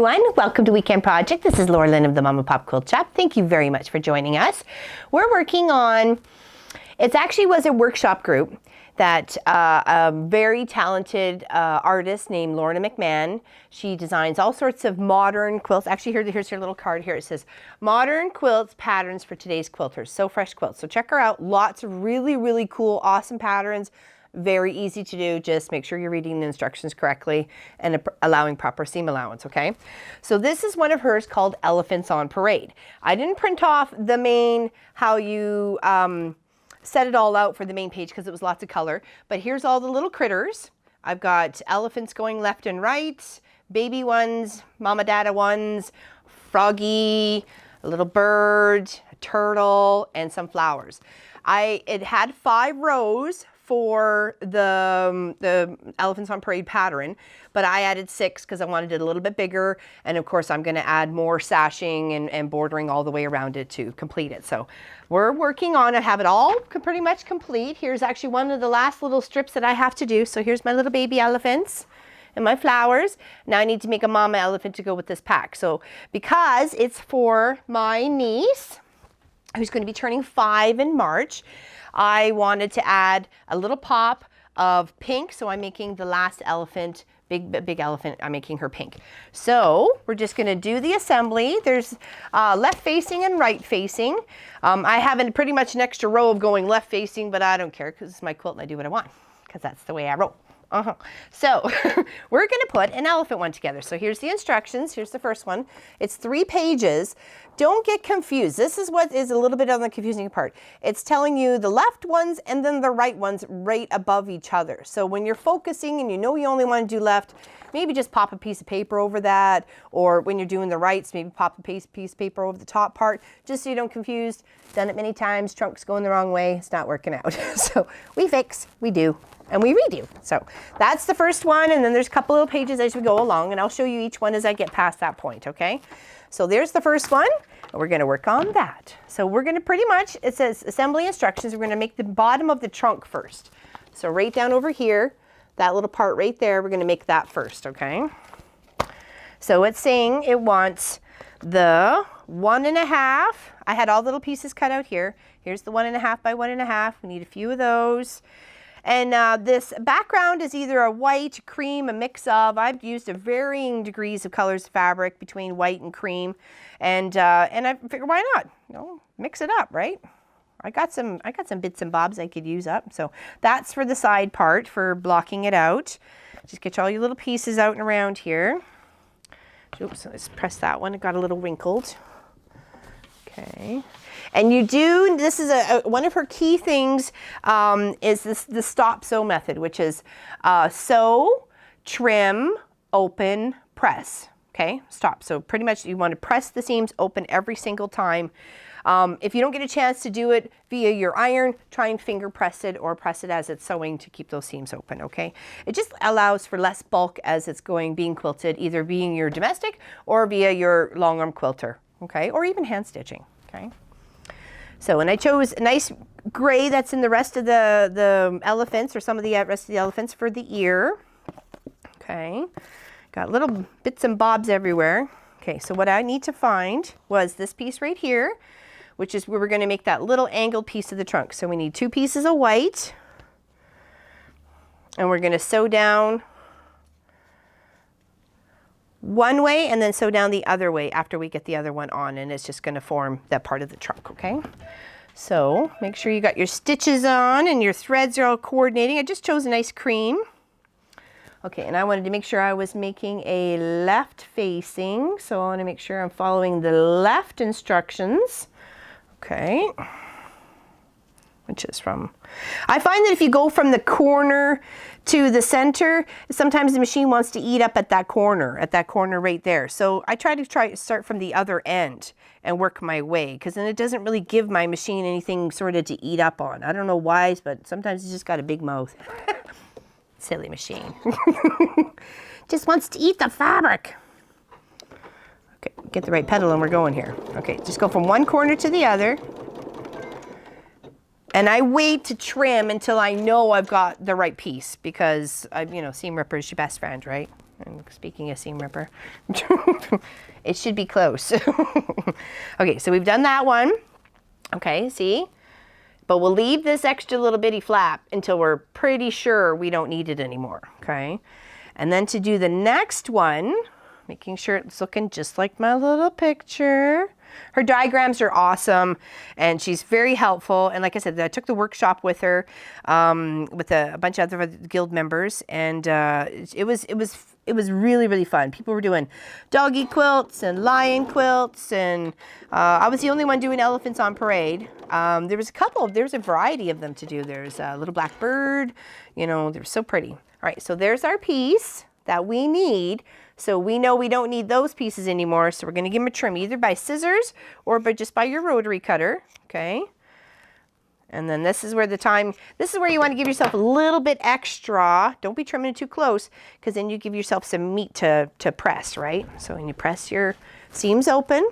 everyone. Welcome to Weekend Project. This is Laura Lynn of the Mama Pop Quilt Shop. Thank you very much for joining us. We're working on, it actually was a workshop group that a very talented artist named Lorna McMahon. She designs all sorts of modern quilts. Actually, here's her little card here. It says, Modern Quilts Patterns for Today's Quilters. So Fresh Quilts. So check her out. Lots of really, really cool, awesome patterns. Very easy to do. Just make sure you're reading the instructions correctly and allowing proper seam allowance, okay? So this is one of hers called Elephants on Parade. I didn't print off the main, how you set it all out for the main page because it was lots of color, but here's all the little critters. I've got elephants going left and right, baby ones, mama dada ones, froggy, a little bird, a turtle, and some flowers. It had 5 rows for the Elephants on Parade pattern, but I added 6 because I wanted it a little bit bigger, and of course I'm going to add more sashing and bordering all the way around it to complete it. So we're working on it, have it all pretty much complete. Here's actually one of the last little strips that I have to do. So here's my little baby elephants and my flowers. Now I need to make a mama elephant to go with this pack. So because it's for my niece who's going to be turning 5 in March, I wanted to add a little pop of pink, so I'm making the last elephant, big elephant, I'm making her pink. So we're just going to do the assembly. There's left facing and right facing. I have pretty much an extra row of going left facing, but I don't care because it's my quilt and I do what I want because that's the way I roll. So we're going to put an elephant one together. So here's the instructions. Here's the first one. It's 3 pages. Don't get confused. This is what is a little bit on the confusing part. It's telling you the left ones and then the right ones right above each other. So when you're focusing and you know you only want to do left, maybe just pop a piece of paper over that. Or when you're doing the rights, maybe pop a piece of paper over the top part, just so you don't confuse. Done it many times. Trunk's going the wrong way. It's not working out. So we fix, we do, and we redo. So that's the first one, and then there's a couple little pages as we go along, and I'll show you each one as I get past that point, okay? So there's the first one, and we're gonna work on that. So we're gonna pretty much, it says assembly instructions, we're gonna make the bottom of the trunk first. So right down over here, that little part right there, we're gonna make that first, okay? So it's saying it wants the 1.5. I had all little pieces cut out here. Here's the 1.5 by 1.5. We need a few of those. And this background is either a white, cream, a mix of. I've used a varying degrees of colors of fabric between white and cream. And I figured, why not? You know, mix it up, right? I got some bits and bobs I could use up. So that's for the side part for blocking it out. Just get all your little pieces out and around here. Oops, let's press that one. It got a little wrinkled. Okay. And you do, this is one of her key things is the stop sew method, which is sew, trim, open, press. Okay, stop. So pretty much you want to press the seams open every single time. If you don't get a chance to do it via your iron, try and finger press it or press it as it's sewing to keep those seams open, okay? It just allows for less bulk as it's being quilted, either being your domestic or via your long arm quilter, okay? Or even hand stitching, okay? So, and I chose a nice gray that's in the rest of the elephants, or some of the rest of the elephants for the ear. Okay, got little bits and bobs everywhere. Okay, so what I need to find was this piece right here, which is where we're going to make that little angled piece of the trunk. So we need 2 pieces of white, and we're going to sew down one way and then sew down the other way after we get the other one on, and it's just going to form that part of the trunk, okay? So make sure you got your stitches on and your threads are all coordinating. I just chose a nice cream. Okay, and I wanted to make sure I was making a left facing, so I want to make sure I'm following the left instructions. Okay. Which is from, I find that if you go from the corner to the center, sometimes the machine wants to eat up at that corner right there. So I try to start from the other end and work my way, because then it doesn't really give my machine anything sort of to eat up on. I don't know why, but sometimes it's just got a big mouth. Silly machine. Just wants to eat the fabric. Okay, get the right pedal and we're going here. Okay, just go from one corner to the other. And I wait to trim until I know I've got the right piece, because, seam ripper is your best friend, right? And speaking of seam ripper, it should be close. Okay, so we've done that one. Okay, see? But we'll leave this extra little bitty flap until we're pretty sure we don't need it anymore, okay? And then to do the next one, making sure it's looking just like my little picture. Her diagrams are awesome, and she's very helpful. And like I said, I took the workshop with her, with a bunch of other guild members, and it was really, really fun. People were doing doggy quilts and lion quilts, and I was the only one doing elephants on parade. There's a variety of them to do. There's a little black bird, you know, they're so pretty. All right, so there's our piece that we need. So we know we don't need those pieces anymore, so we're gonna give them a trim, either by scissors or just by your rotary cutter, okay? And then this is where you want to give yourself a little bit extra. Don't be trimming it too close, because then you give yourself some meat to press, right? So when you press your seams open,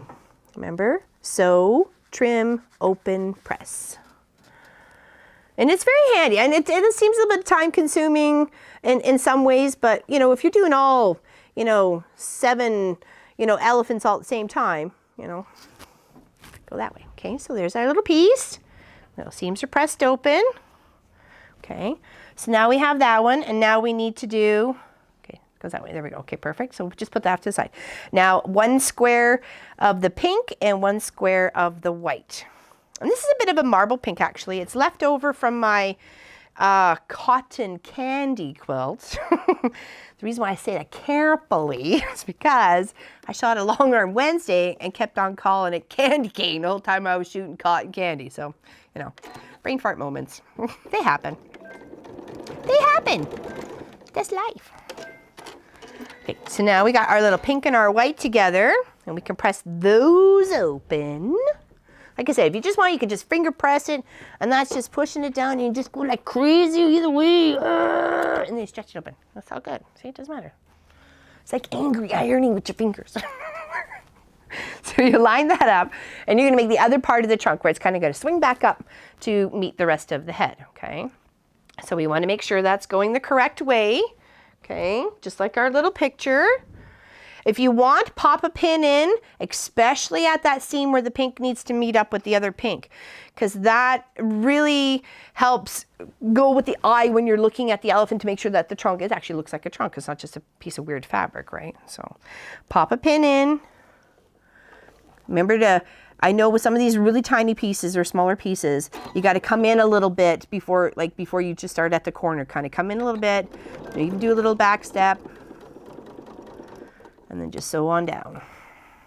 remember, sew, trim, open, press. And it's very handy, and it seems a little bit time consuming in some ways, but you know, if you're doing all, you know, 7, you know, elephants all at the same time, you know, go that way. Okay, so there's our little piece. Little seams are pressed open. Okay, so now we have that one, and now we need to do, okay, goes that way, there we go. Okay, perfect. So just put that to the side. Now 1 square of the pink and 1 square of the white. And this is a bit of a marble pink, actually. It's left over from my cotton candy quilt. The reason why I say that carefully is because I shot a long arm Wednesday and kept on calling it candy cane the whole time I was shooting cotton candy. So, you know, brain fart moments. They happen. They happen. That's life. Okay, so now we got our little pink and our white together, and we can press those open. Like I said, if you just want, you can just finger press it, and that's just pushing it down. You can just go like crazy either way, and then you stretch it open. That's all good. See, it doesn't matter. It's like angry ironing with your fingers. So you line that up, and you're gonna make the other part of the trunk where it's kind of gonna swing back up to meet the rest of the head, okay? So we wanna make sure that's going the correct way, okay? Just like our little picture. If you want, pop a pin in, especially at that seam where the pink needs to meet up with the other pink, because that really helps go with the eye when you're looking at the elephant to make sure that the trunk, it actually looks like a trunk. It's not just a piece of weird fabric, right? So pop a pin in. Remember to, I know with some of these really tiny pieces or smaller pieces, you got to come in a little bit before you just start at the corner. Kind of come in a little bit. You can do a little back step. And then just sew on down.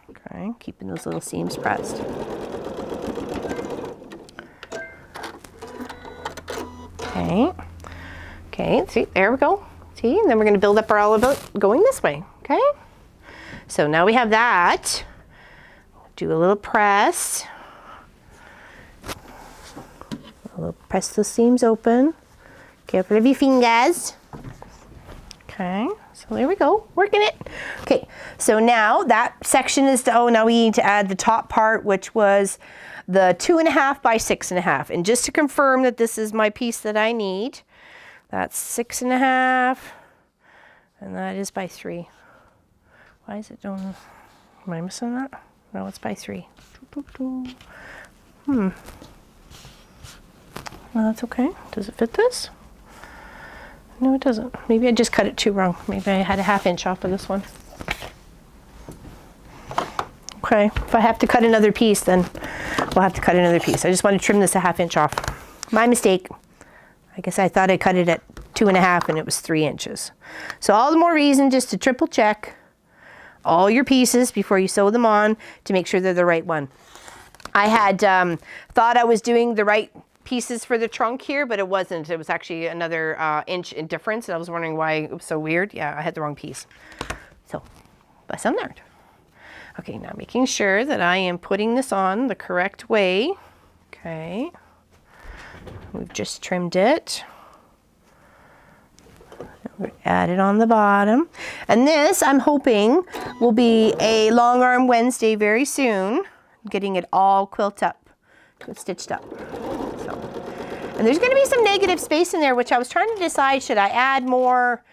Okay, keeping those little seams pressed. Okay, okay, see, there we go. See, and then we're going to build up our olive going this way, okay? So now we have that. Do a little press. Press the seams open. Careful of your fingers. Okay. So there we go, working it. Okay, so now that section is, now we need to add the top part, which was the 2.5 by 6.5. And just to confirm that this is my piece that I need, that's 6.5, and that is by 3. Why is it doing, am I missing that? No, it's by 3. Well, that's okay. Does it fit this? No, it doesn't. Maybe I just cut it too wrong. Maybe I had a 1/2 inch off of this one. Okay, if I have to cut another piece, then we'll have to cut another piece. I just want to trim this a 1/2 inch off. My mistake. I guess I thought I cut it at 2.5 and it was 3 inches. So all the more reason just to triple check all your pieces before you sew them on to make sure they're the right one. I had thought I was doing the right pieces for the trunk here, but it wasn't. It was actually another inch in difference, and I was wondering why it was so weird. Yeah, I had the wrong piece. So, lesson learned. Okay, now making sure that I am putting this on the correct way. Okay, we've just trimmed it. We'll add it on the bottom. And this, I'm hoping, will be a long arm Wednesday very soon. Getting it all stitched up. And there's going to be some negative space in there, which I was trying to decide, should I add more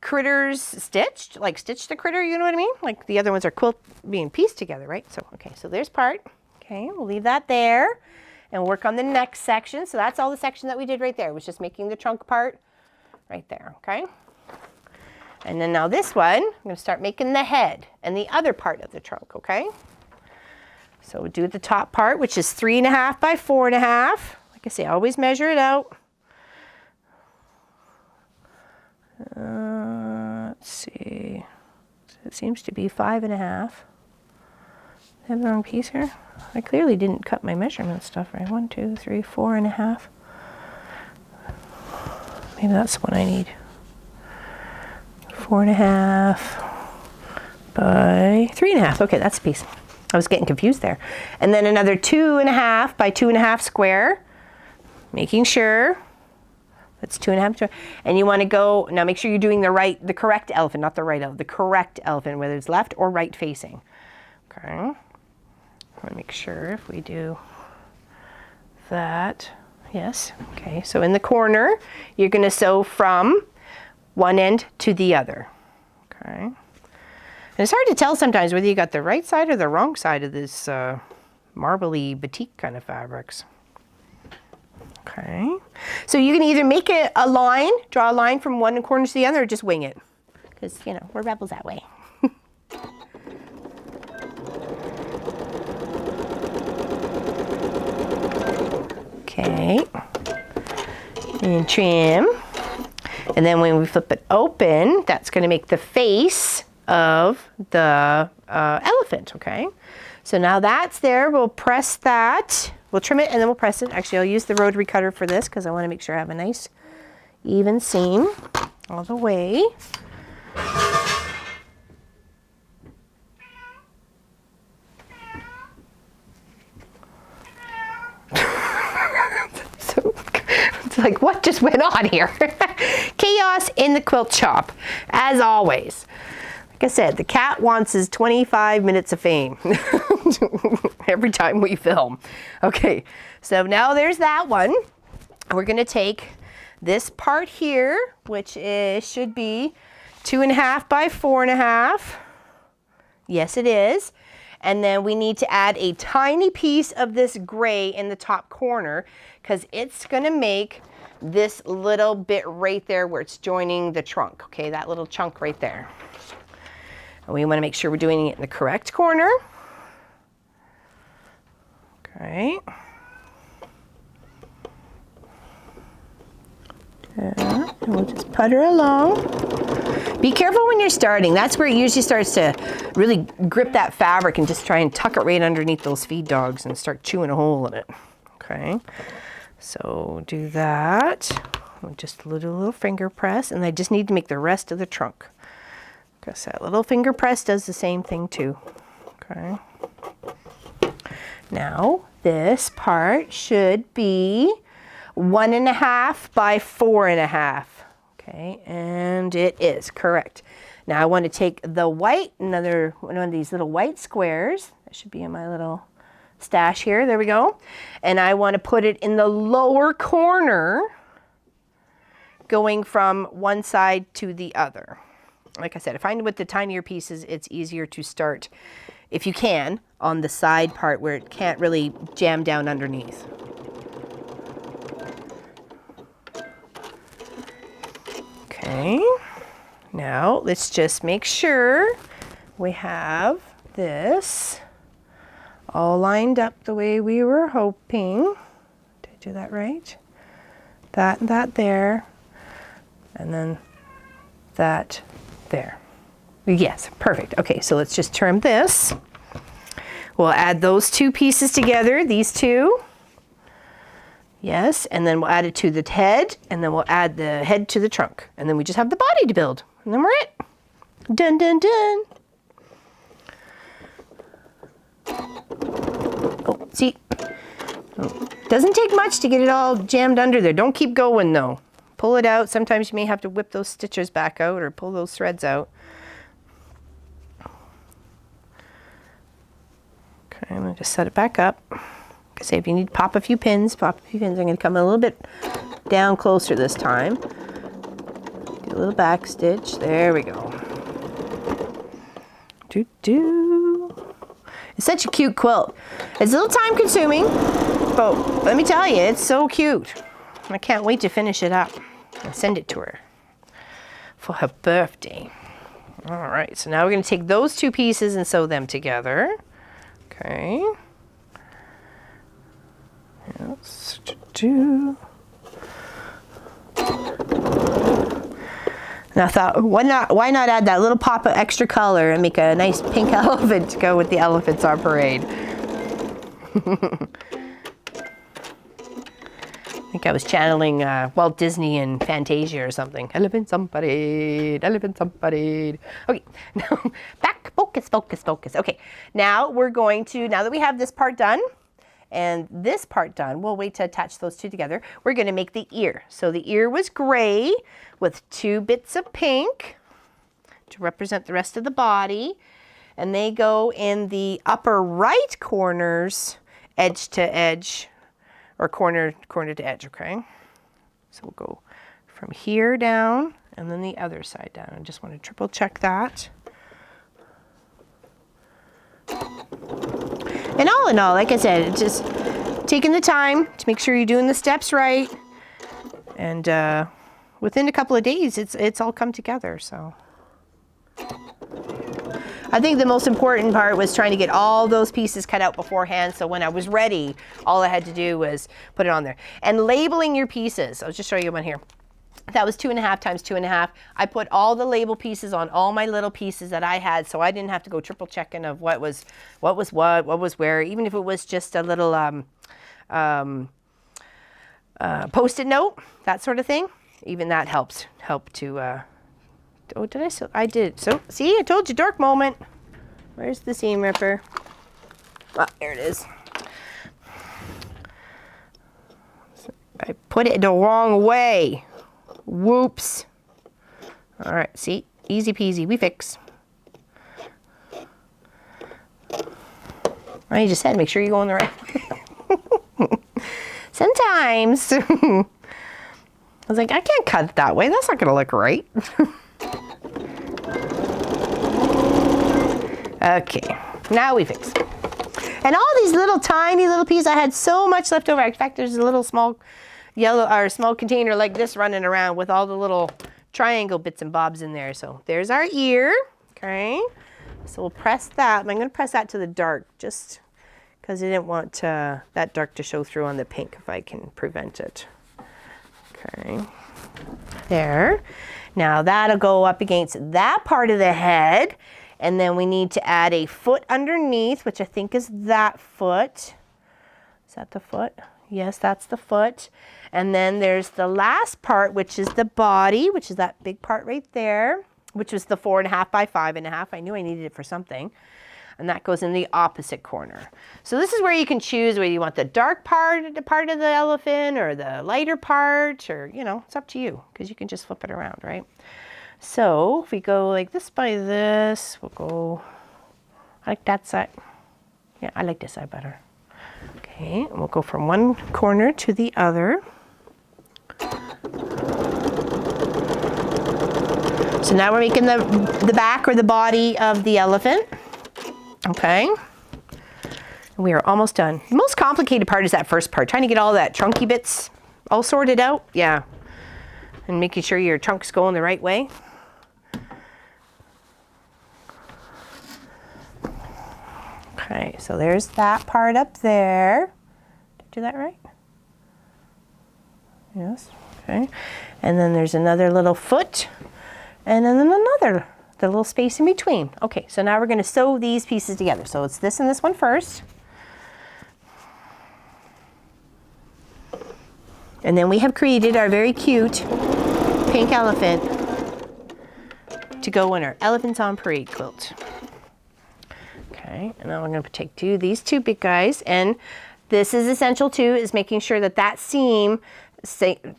critters stitched, like stitch the critter, you know what I mean? Like the other ones are quilt being pieced together, right? So, okay, so there's part. Okay, we'll leave that there and work on the next section. So that's all the section that we did right there. It was just making the trunk part right there, okay? And then now this one, I'm gonna start making the head and the other part of the trunk, okay? So we'll do the top part, which is 3.5 by 4.5. Like I say, always measure it out. Let's see. It seems to be 5.5. I have the wrong piece here. I clearly didn't cut my measurement stuff right. 1, 2, 3, 4.5. Maybe that's what I need. 4.5 by 3.5. Okay, that's a piece. I was getting confused there. And then another 2.5 by 2.5 square, making sure that's 2.5. And you want to go, now make sure you're doing the correct elephant, not the right elephant, the correct elephant, whether it's left or right facing. Okay. I want to make sure if we do that. Yes. Okay. So in the corner, you're going to sew from one end to the other. Okay. And it's hard to tell sometimes whether you got the right side or the wrong side of this marbly batik kind of fabrics. Okay. So you can either make it a line, draw a line from one corner to the other, or just wing it. Because, you know, we're rebels that way. Okay. And trim. And then when we flip it open, that's going to make the face of the elephant, okay? So now that's there. We'll press that. We'll trim it and then we'll press it. Actually, I'll use the rotary cutter for this because I want to make sure I have a nice even seam all the way. It's like, what just went on here? Chaos in the quilt shop, as always. Like I said, the cat wants his 25 minutes of fame every time we film. Okay, so now there's that one. We're gonna take this part here, which should be 2.5 by 4.5. Yes, it is. And then we need to add a tiny piece of this gray in the top corner because it's gonna make this little bit right there where it's joining the trunk, okay? That little chunk right there. And we wanna make sure we're doing it in the correct corner. Okay. And we'll just putter along. Be careful when you're starting. That's where it usually starts to really grip that fabric and just try and tuck it right underneath those feed dogs and start chewing a hole in it. Okay, so do that. Just a little finger press, and I just need to make the rest of the trunk. Because that little finger press does the same thing too. Okay. Now, this part should be 1.5 by 4.5. Okay, and it is correct. Now I want to take the white, another one of these little white squares. That should be in my little stash here. There we go. And I want to put it in the lower corner, going from one side to the other. Like I said, I find with the tinier pieces, it's easier to start, if you can, on the side part where it can't really jam down underneath. Okay, now let's just make sure we have this all lined up the way we were hoping. Did I do that right? That and that there, and then that there. Yes, perfect. Okay, so let's just trim this. We'll add those two pieces together, these two. Yes, and then we'll add it to the head, and then we'll add the head to the trunk. And then we just have the body to build. And then we're it. Dun, dun, dun. Oh, see? Oh, doesn't take much to get it all jammed under there. Don't keep going, though. Pull it out. Sometimes you may have to whip those stitches back out or pull those threads out. Okay, I'm going to just set it back up. Say if you need to pop a few pins, pop a few pins. I'm going to come a little bit down closer this time. Do a a little back stitch. There we go. It's such a cute quilt. It's a little time consuming, but let me tell you, it's so cute. I can't wait to finish it up and send it to her for her birthday. All right, so now we're going to take those two pieces and sew them together. Okay. Yes. And I thought, why not add that little pop of extra color and make a nice pink elephant to go with the elephants on parade. I think I was channeling Walt Disney and Fantasia or something. Elephants on parade, elephants on parade. Okay, now back, focus, focus, focus. Okay, now we're going to, now that we have this part done and this part done, we'll wait to attach those two together. We're going to make the ear. So the ear was gray with 2 bits of pink to represent the rest of the body. And they go in the upper right corners, edge to edge, or corner to edge, okay? So we'll go from here down and then the other side down. I just want to triple check that. And all in all, like I said, it's just taking the time to make sure you're doing the steps right. And within a couple of days, it's all come together, so. I think the most important part was trying to get all those pieces cut out beforehand, so when I was ready, all I had to do was put it on there. And labeling your pieces, I'll just show you one here. That was 2.5 times 2.5. I put all the label pieces on all my little pieces that I had, so I didn't have to go triple checking of what was where, even if it was just a little Post-it note, that sort of thing. Even that helped to, oh, did I? So I did. So see, I told you, dork moment. Where's the seam ripper? Oh, there it is. I put it the wrong way. Whoops. All right, see, easy peasy, we fix. I just said, make sure you go in the right way. Sometimes. I was like, I can't cut it that way. That's not gonna look right. Okay, now we fix it. And all these little tiny little pieces, I had so much left over. In fact, there's a little small yellow or small container like this running around with all the little triangle bits and bobs in there. So there's our ear, okay? So we'll press that. I'm gonna press that to the dark just because I didn't want that dark to show through on the pink if I can prevent it. Okay, there. Now that'll go up against that part of the head. And then we need to add a foot underneath, which I think is that foot. Is that the foot? Yes, that's the foot. And then there's the last part, which is the body, which is that big part right there, which was the 4.5 by 5.5. I knew I needed it for something. And that goes in the opposite corner. So this is where you can choose whether you want the dark part of the elephant or the lighter part, or, you know, it's up to you because you can just flip it around, right? So if we go like this by this, we'll go, I like that side. Yeah, I like this side better. Okay, and we'll go from one corner to the other. So now we're making the back or the body of the elephant. Okay, and we are almost done. The most complicated part is that first part, trying to get all that chunky bits all sorted out. Yeah, and making sure your trunk's going the right way. Okay, so there's that part up there. Did I do that right? Yes, okay. And then there's another little foot, and then the little space in between. Okay, so now we're gonna sew these pieces together. So it's this and this one first. And then we have created our very cute pink elephant to go in our Elephants on Parade quilt. Okay, and now I'm going to take these two big guys, and this is essential too, is making sure that that seam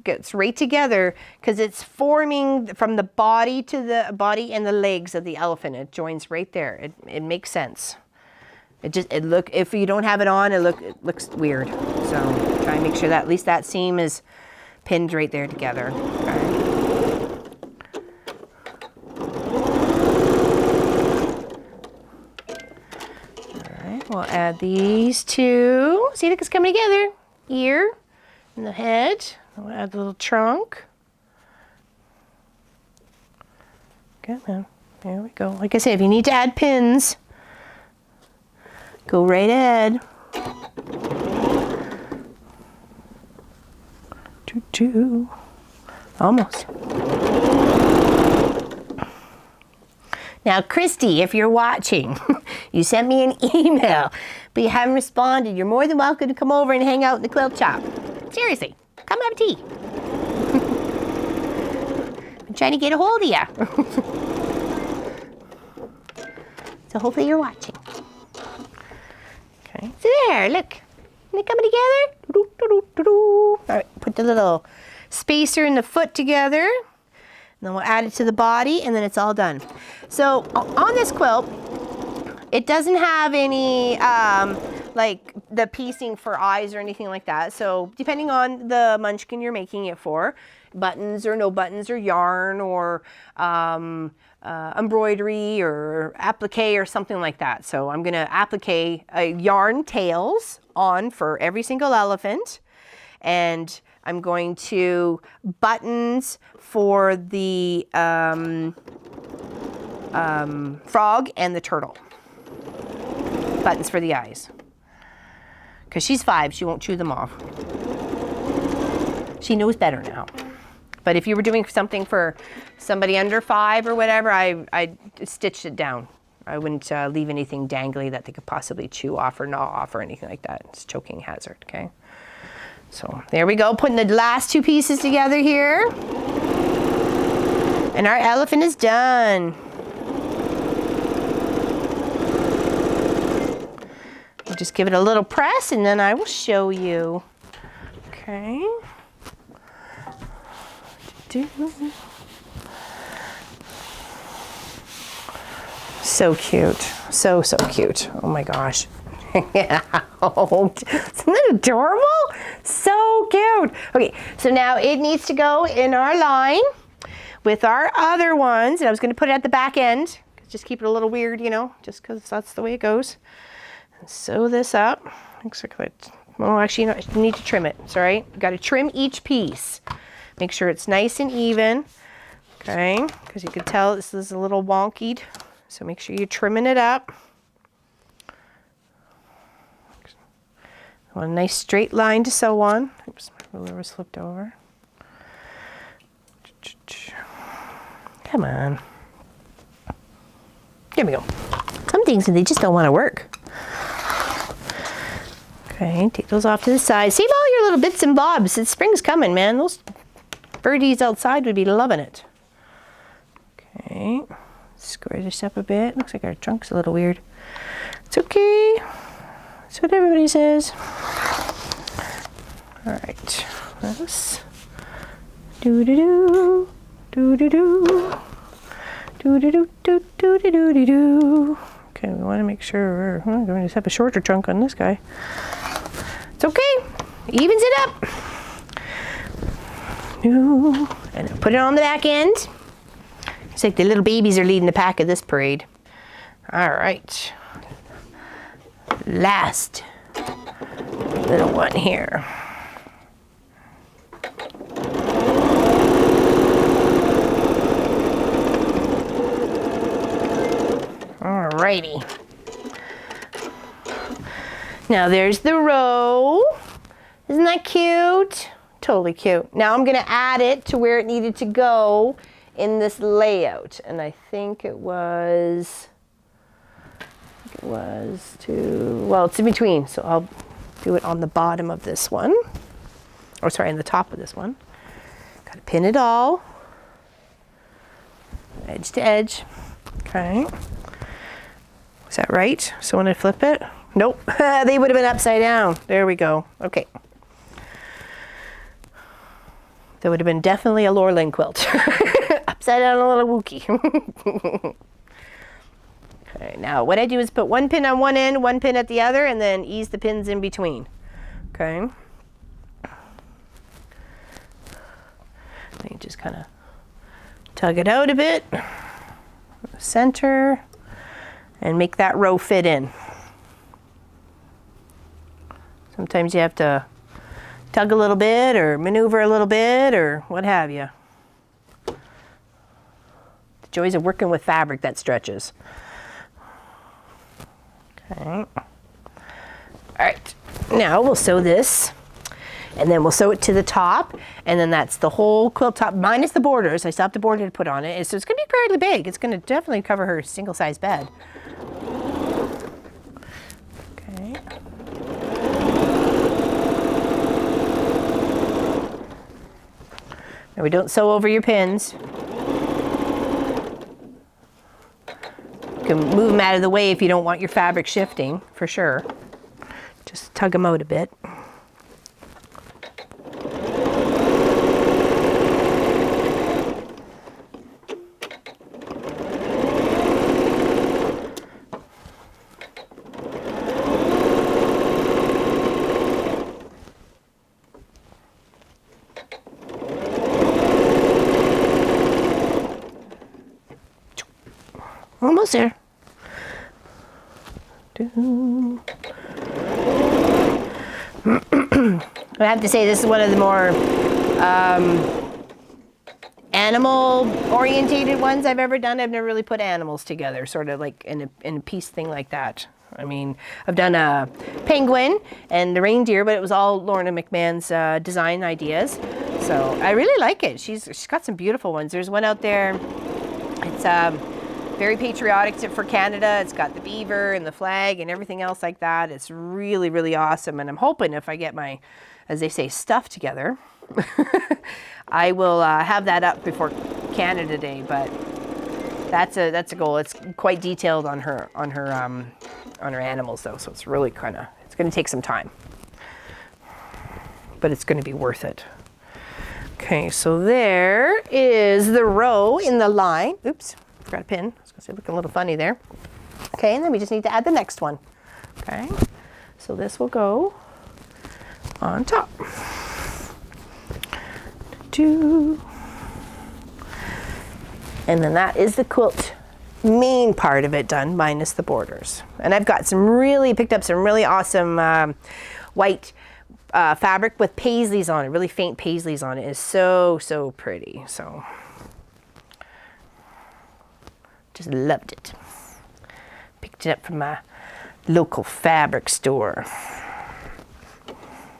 gets right together, because it's forming from the body to the body and the legs of the elephant. It joins right there. It makes sense. If you don't have it on, it looks weird. So try and make sure that at least that seam is pinned right there together. Okay. we'll add these two. See, look, it's coming together. Ear and the head. We'll add the little trunk. Good, man. There we go. Like I said, if you need to add pins, go right ahead. Almost. Now, Christy, if you're watching, you sent me an email, but you haven't responded. You're more than welcome to come over and hang out in the quilt shop. Seriously, come have tea. I'm trying to get a hold of you. So hopefully you're watching. Okay, so there, look. Are they coming together? All right, put the little spacer and the foot together. And then we'll add it to the body, and then it's all done. So on this quilt, it doesn't have any like the piecing for eyes or anything like that. So depending on the munchkin you're making it for, buttons or no buttons or yarn or embroidery or applique or something like that. So I'm gonna applique yarn tails on for every single elephant, and I'm going to buttons for the frog and the turtle. Buttons for the eyes. Because she's 5, she won't chew them off. She knows better now. But if you were doing something for somebody under 5 or whatever, I stitched it down. I wouldn't leave anything dangly that they could possibly chew off or gnaw off or anything like that. It's a choking hazard, okay? So there we go, putting the last 2 pieces together here. And our elephant is done. We'll just give it a little press and then I will show you. Okay. So cute. So cute. Oh my gosh. Yeah. Isn't that adorable? So cute. Okay, so now it needs to go in our line with our other ones. And I was going to put it at the back end. Just keep it a little weird, you know, just because that's the way it goes. And sew this up. Looks like that. Well, actually, you need to trim it. It's all right. You got to trim each piece. Make sure it's nice and even. Okay, because you can tell this is a little wonkied. So make sure you're trimming it up. I want a nice straight line to sew on. Oops, my ruler was flipped over. Come on. There we go. Some things they just don't want to work. Okay, take those off to the side. Save all your little bits and bobs. The spring's coming, man. Those birdies outside would be loving it. Okay, square this up a bit. Looks like our trunk's a little weird. It's okay. That's what everybody says. All right, let's do-do-do, do-do-do, do-do-do, do-do-do-do-do. Okay, we want to make sure we're going to have a shorter trunk on this guy. It's okay, evens it up. And put it on the back end. It's like the little babies are leading the pack of this parade. All right. Last little one here. Alrighty. Now there's the row. Isn't that cute? Totally cute. Now I'm going to add it to where it needed to go in this layout. And I think it was well, it's in between. So I'll do it on the bottom of this one. Or sorry, on the top of this one. Got to pin it all. Edge to edge. Okay. Is that right? So when I flip it? Nope. They would have been upside down. There we go. Okay. That would have been definitely a Lorna quilt. Upside down, a little wookie. Okay, now what I do is put one pin on one end, one pin at the other, and then ease the pins in between. Okay. Then you just kind of tug it out a bit, center, and make that row fit in. Sometimes you have to tug a little bit or maneuver a little bit or what have you. The joys of working with fabric that stretches. Okay. All right, now we'll sew this and then we'll sew it to the top, and then that's the whole quilt top minus the borders. I still have the border to put on it. So it's gonna be fairly big. It's gonna definitely cover her single size bed. Okay. Now we don't sew over your pins. You can move them out of the way if you don't want your fabric shifting, for sure. Just tug them out a bit. Almost there. I have to say this is one of the more animal orientated ones I've ever done. I've never really put animals together, sort of like in a piece thing like that. I mean, I've done a penguin and the reindeer, but it was all Lorna McMahon's design ideas. So I really like it. She's got some beautiful ones. There's one out there. It's very patriotic for Canada. It's got the beaver and the flag and everything else like that. It's really, really awesome. And I'm hoping if I get my, as they say, stuff together, I will have that up before Canada Day. But that's a goal. It's quite detailed on her animals though. So it's really it's going to take some time, but it's going to be worth it. Okay, so there is the row in the line. Oops, forgot a pin. I was going to say looking a little funny there. Okay, and then we just need to add the next one. Okay, so this will go on top. And then that is the quilt main part of it done, minus the borders. And I've got picked up some really awesome white fabric with paisleys on it, really faint paisleys on it. Is so pretty. So just loved it. Picked it up from my local fabric store.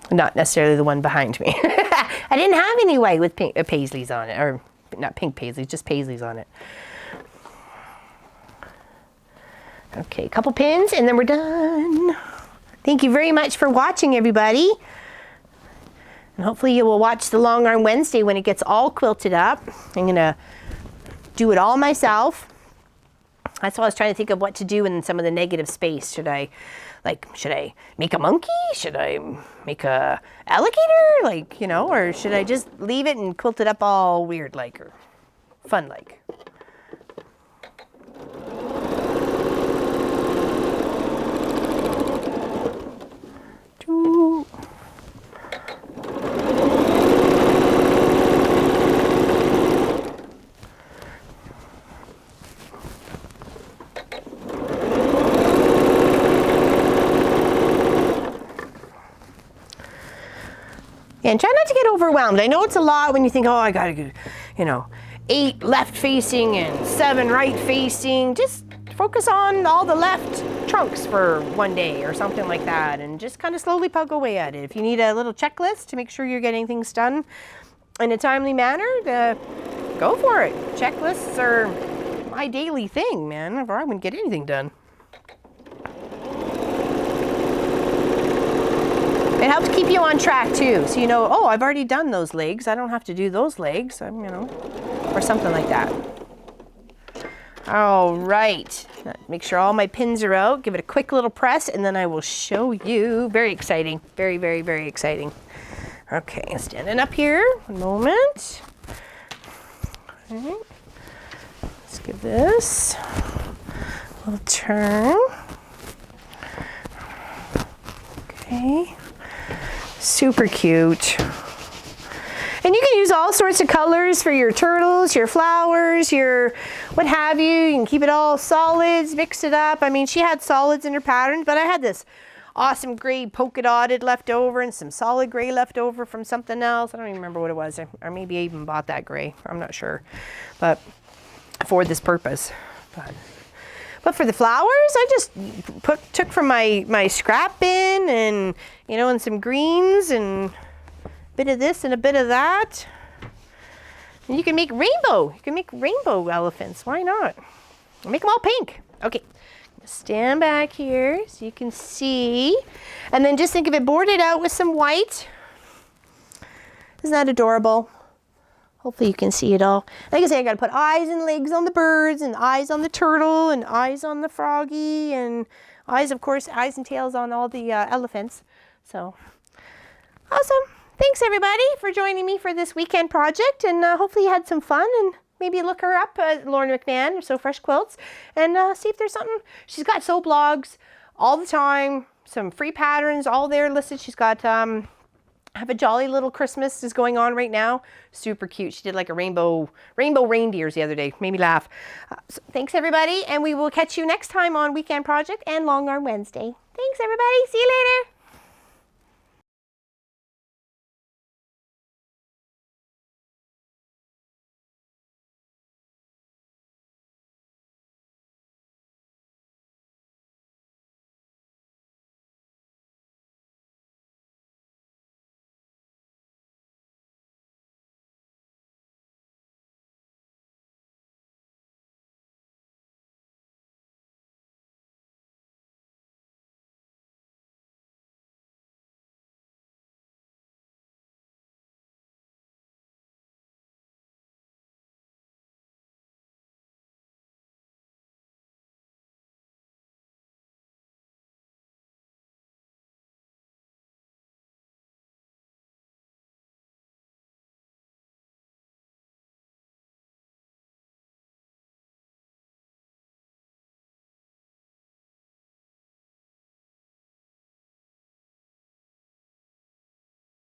Not necessarily the one behind me. I didn't have any white with pink paisleys on it, or not pink paisleys, just paisleys on it. Okay, a couple pins and then we're done. Thank you very much for watching, everybody. And hopefully you will watch the Long Arm Wednesday when it gets all quilted up. I'm gonna do it all myself. That's why I was trying to think of what to do in some of the negative space. Should I make a monkey? Should I make a alligator? Or should I just leave it and quilt it up all weird like or fun like? And try not to get overwhelmed. I know it's a lot when you think, oh, I gotta do, 8 left facing and 7 right facing. Just focus on all the left trunks for one day or something like that, and just kind of slowly pug away at it. If you need a little checklist to make sure you're getting things done in a timely manner, go for it. Checklists are my daily thing, man, or I wouldn't get anything done. It helps keep you on track too, so oh, I've already done those legs. I don't have to do those legs, or something like that. All right, make sure all my pins are out. Give it a quick little press, and then I will show you. Very exciting, very, very, very exciting. Okay, standing up here. One moment. Okay. Let's give this a little turn. Okay. Super cute. And you can use all sorts of colors for your turtles, your flowers, your what have you. You can keep it all solids, mix it up. I mean, she had solids in her patterns, but I had this awesome gray polka dotted left over and some solid gray left over from something else. I don't even remember what it was. Or maybe I even bought that gray. I'm not sure. But for this purpose. But for the flowers, I just took from my scrap bin and, you know, and some greens and a bit of this and a bit of that. And you can make rainbow. You can make rainbow elephants. Why not? Make them all pink. Okay. Stand back here so you can see. And then just think of it boarded out with some white. Isn't that adorable? Hopefully you can see it all. Like I say, I got to put eyes and legs on the birds and eyes on the turtle and eyes on the froggy and eyes, of course, eyes and tails on all the elephants. So, awesome. Thanks, everybody, for joining me for this weekend project. And hopefully you had some fun. And maybe look her up, Lorna McMahon, or So Fresh Quilts, and see if there's something. She's got sew blogs all the time, some free patterns, all there listed. She's got... Have a Jolly Little Christmas is going on right now. Super cute. She did like a rainbow reindeers the other day. Made me laugh. So thanks, everybody, and we will catch you next time on Weekend Project and Long Arm Wednesday. Thanks, everybody. See you later.